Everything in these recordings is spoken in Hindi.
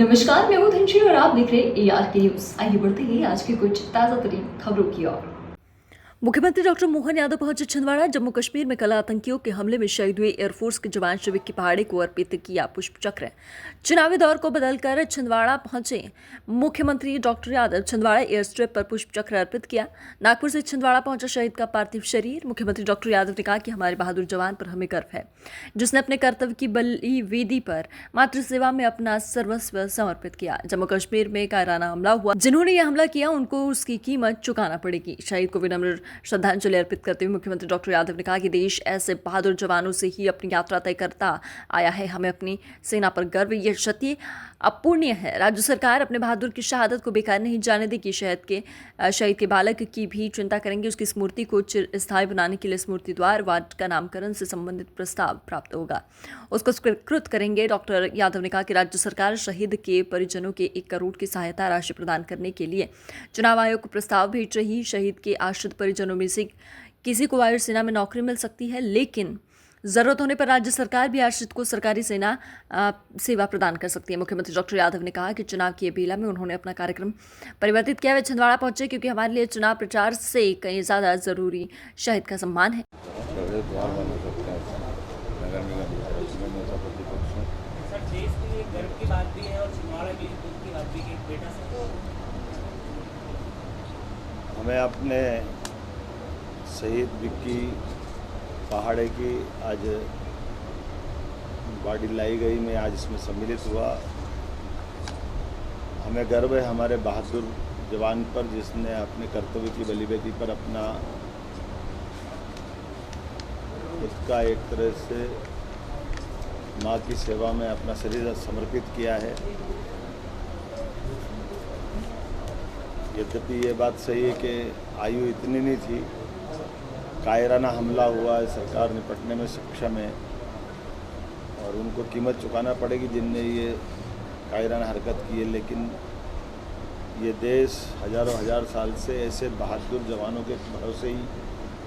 नमस्कार, मैं हूं धनश्री और आप देख रहे हैं ARK न्यूज। आइए बढ़ते हैं आज की कुछ ताजा तरीन खबरों की ओर। मुख्यमंत्री डॉक्टर मोहन यादव पहुंचे छिंदवाड़ा। जम्मू कश्मीर में कल आतंकियों के हमले में शहीद हुए एयरफोर्स के जवान शिविक की पहाड़ी को अर्पित किया पुष्प चक्र। चुनावी दौर को बदलकर छिंदवाड़ा पहुंचे मुख्यमंत्री doctor Yadav Chhindwara air strip पर पुष्प चक्र अर्पित किया। नागपुर से छिंदवाड़ा पहुंचा शहीद का पार्थिव शरीर। मुख्यमंत्री डॉक्टर यादव ने कहा कि हमारे बहादुर जवान पर हमें गर्व है, जिसने अपने कर्तव्य की बलि वेदी पर मातृ सेवा में अपना सर्वस्व समर्पित किया। जम्मू कश्मीर में कायराना हमला हुआ, जिन्होंने यह हमला किया उनको उसकी कीमत चुकाना पड़ेगी। शहीद को विनम्र श्रद्धांजलि अर्पित करते हुए मुख्यमंत्री डॉक्टर यादव ने कहा कि देश ऐसे बहादुर जवानों से ही अपनी यात्रा तय करता आया है। हमें अपनी सेना पर गर्व, यह क्षति अपूर्णीय है। राज्य सरकार अपने बहादुर की शहादत को बेकार नहीं जाने देगी। शहीद के बालक की भी चिंता करेंगे। उसकी स्मृति को चिरस्थायी बनाने के लिए स्मृति द्वार वार्ड का नामकरण से संबंधित प्रस्ताव प्राप्त होगा, उसको स्वीकृत करेंगे। डॉक्टर यादव ने कहा कि राज्य सरकार शहीद के परिजनों के 1 करोड़ की सहायता राशि प्रदान करने के लिए चुनाव आयोग को प्रस्ताव भेज रही। शहीद के आश्रित परिजनों में से किसी को वायुसेना में नौकरी मिल सकती है, लेकिन जरूरत होने पर राज्य सरकार भी आश्रित को सरकारी सेना सेवा प्रदान कर सकती है। मुख्यमंत्री डॉक्टर यादव ने कहा कि चुनाव की बेला में उन्होंने अपना कार्यक्रम परिवर्तित किया। वे छिंदवाड़ा पहुंचे क्योंकि हमारे लिए चुनाव प्रचार से कहीं ज्यादा जरूरी शहीद का सम्मान है। देश के लिए गर्व की बात भी है और छिंदवाड़ा के लिए दुख की बात भी है। बेटा से हमें अपने शहीद विक्की पहाड़े की आज बॉडी लाई गई, मैं आज इसमें सम्मिलित हुआ। हमें गर्व है हमारे बहादुर जवान पर, जिसने अपने कर्तव्य की बलिवेदी पर अपना खुद का एक तरह से माँ की सेवा में अपना शरीर समर्पित किया है। यद्यपि ये बात सही है कि आयु इतनी नहीं थी, कायराना हमला हुआ है, सरकार निपटने में सक्षम है और उनको कीमत चुकाना पड़ेगी जिनने ये कायराना हरकत की है। लेकिन ये देश हजारों हजार साल से ऐसे बहादुर जवानों के भरोसे ही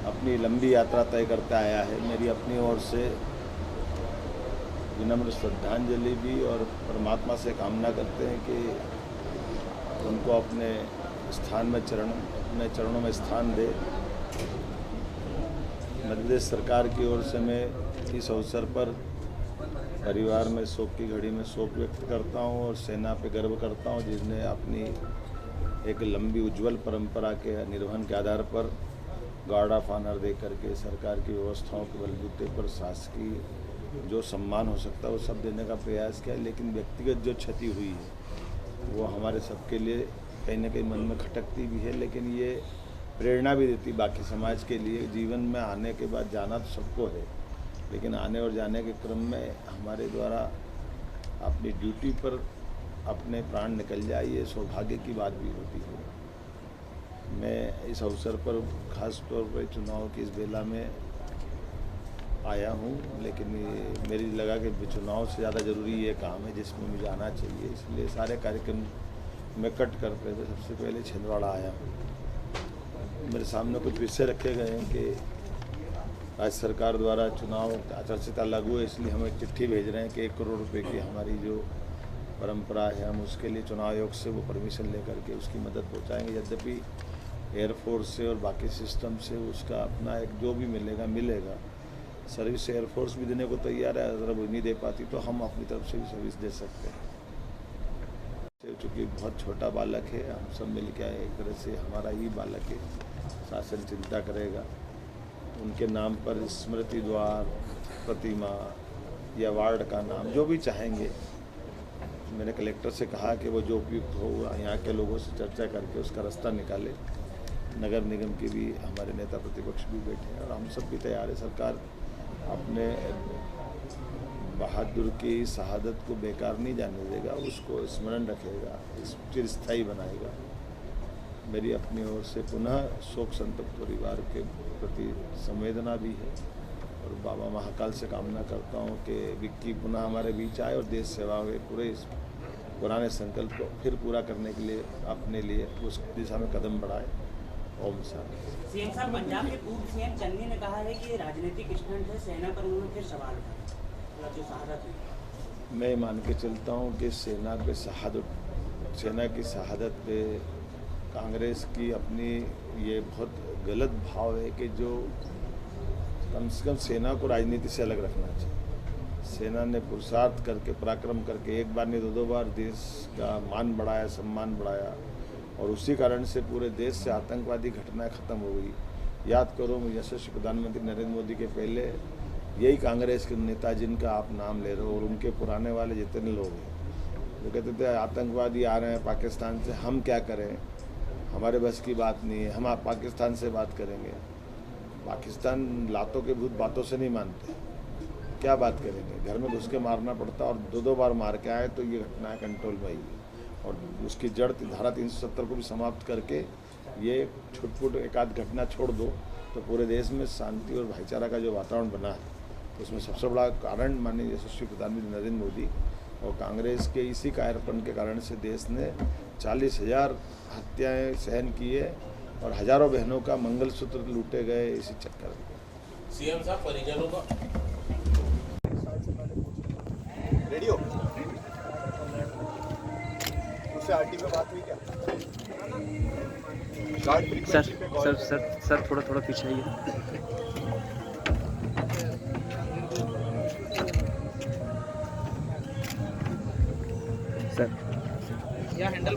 अपनी लंबी यात्रा तय करता आया है। मेरी अपनी ओर से विनम्र श्रद्धांजलि भी और परमात्मा से कामना करते हैं कि उनको अपने स्थान में अपने चरणों में स्थान दे। मध्य प्रदेश सरकार की ओर से मैं इस अवसर पर परिवार में शोक की घड़ी में शोक व्यक्त करता हूं और सेना पे गर्व करता हूं, जिसने अपनी एक लंबी उज्जवल परंपरा के निर्वहन के आधार पर गार्ड ऑफ ऑनर दे करके सरकार की व्यवस्थाओं के बलबूते पर शासकीय जो सम्मान हो सकता है वो सब देने का प्रयास किया। लेकिन व्यक्तिगत जो क्षति हुई है वो हमारे सबके लिए कहीं ना कहीं मन में खटकती भी है, लेकिन ये प्रेरणा भी देती बाकी समाज के लिए। जीवन में आने के बाद जाना तो सबको है, लेकिन आने और जाने के क्रम में हमारे द्वारा अपनी ड्यूटी पर अपने प्राण निकल जाए, ये सौभाग्य की बात भी होती है। मैं इस अवसर पर खास तौर पर चुनाव की इस बेला में आया हूँ, लेकिन मेरी लगा कि चुनाव से ज़्यादा ज़रूरी ये काम है जिसमें मुझे आना चाहिए, इसलिए सारे कार्यक्रम में कट करते हुए सबसे पहले छिंदवाड़ा आया हूँ। मेरे सामने कुछ विषय रखे गए हैं कि राज्य सरकार द्वारा चुनाव आचार संहिता लागू है, इसलिए हम एक चिट्ठी भेज रहे हैं कि 1 करोड़ रुपए की हमारी जो परंपरा है हम उसके लिए चुनाव आयोग से वो परमिशन लेकर के उसकी मदद पहुँचाएँगे। यद्यपि एयरफोर्स से और बाकी सिस्टम से उसका अपना एक जो भी मिलेगा। सर्विस एयरफोर्स भी देने को तैयार है, अगर वो नहीं दे पाती तो हम अपनी तरफ से भी सर्विस दे सकते हैं। चूँकि बहुत छोटा बालक है, हम सब मिल के एक तरह से हमारा ही बालक है, शासन चिंता करेगा। उनके नाम पर स्मृति द्वार, प्रतिमा या वार्ड का नाम जो भी चाहेंगे, मैंने कलेक्टर से कहा कि वो जो उपयुक्त हो यहाँ के लोगों से चर्चा करके उसका रास्ता निकाले। नगर निगम के भी हमारे नेता प्रतिपक्ष भी बैठे हैं और हम सब भी तैयार है। सरकार अपने बहादुर की शहादत को बेकार नहीं जाने देगा, उसको स्मरण रखेगा, चिरस्थायी बनाएगा। मेरी अपनी ओर से पुनः शोक संतप्त परिवार के प्रति संवेदना भी है और बाबा महाकाल से कामना करता हूँ कि विक्की पुनः हमारे बीच आए और देश सेवा में पूरे इस पुराने संकल्प को फिर पूरा करने के लिए अपने लिए उस दिशा में कदम बढ़ाए। ओम शांति। सीएम साहब, पंजाब के पूर्व सीएम चन्नी ने कहा है कि ये राजनीतिक स्टंट है, सेना पर उन्होंने फिर सवाल उठाया जो शहादत हुई। मैं मान के चलता हूँ कि सेना की शहादत पे कांग्रेस की अपनी ये बहुत गलत भाव है कि जो कम से कम सेना को राजनीति से अलग रखना चाहिए। सेना ने पुरुषार्थ करके पराक्रम करके एक बार नहीं दो बार देश का मान बढ़ाया, सम्मान बढ़ाया, और उसी कारण से पूरे देश से आतंकवादी घटनाएं खत्म हो गई। याद करो, यशस्वी प्रधानमंत्री नरेंद्र मोदी के पहले यही कांग्रेस के नेता जिनका आप नाम ले रहे हो और उनके पुराने वाले जितने लोग हैं, वो कहते थे आतंकवादी आ रहे हैं पाकिस्तान से, हम क्या करें, हमारे बस की बात नहीं है, हम आप पाकिस्तान से बात करेंगे। पाकिस्तान लातों के भूत बातों से नहीं मानते, क्या बात करेंगे, घर में घुस के मारना पड़ता, और दो बार मार के आए तो ये घटना कंट्रोल में आई है। और उसकी जड़ धारा 370 को भी समाप्त करके ये छुटपुट एक आध घटना छोड़ दो तो पूरे देश में शांति और भाईचारा का जो वातावरण बना है, तो उसमें सबसे बड़ा कारण माननीय यशस्वी प्रधानमंत्री नरेंद्र मोदी और कांग्रेस के इसी कार्यपन के कारण से देश ने 40,000 हत्याएं सहन की है और हजारों बहनों का मंगलसूत्र लूटे गए इसी चक्कर में। सीएम साहब परिजनों का रेडियो उससे आरटी में बात हुई क्या? सर थोड़ा पीछे आइए। सर या हैंडल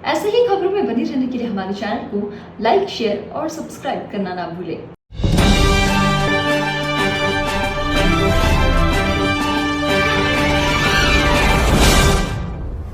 ऐसे ही खबरों में बने रहने के लिए हमारे चैनल को लाइक, शेयर और सब्सक्राइब करना ना भूलें।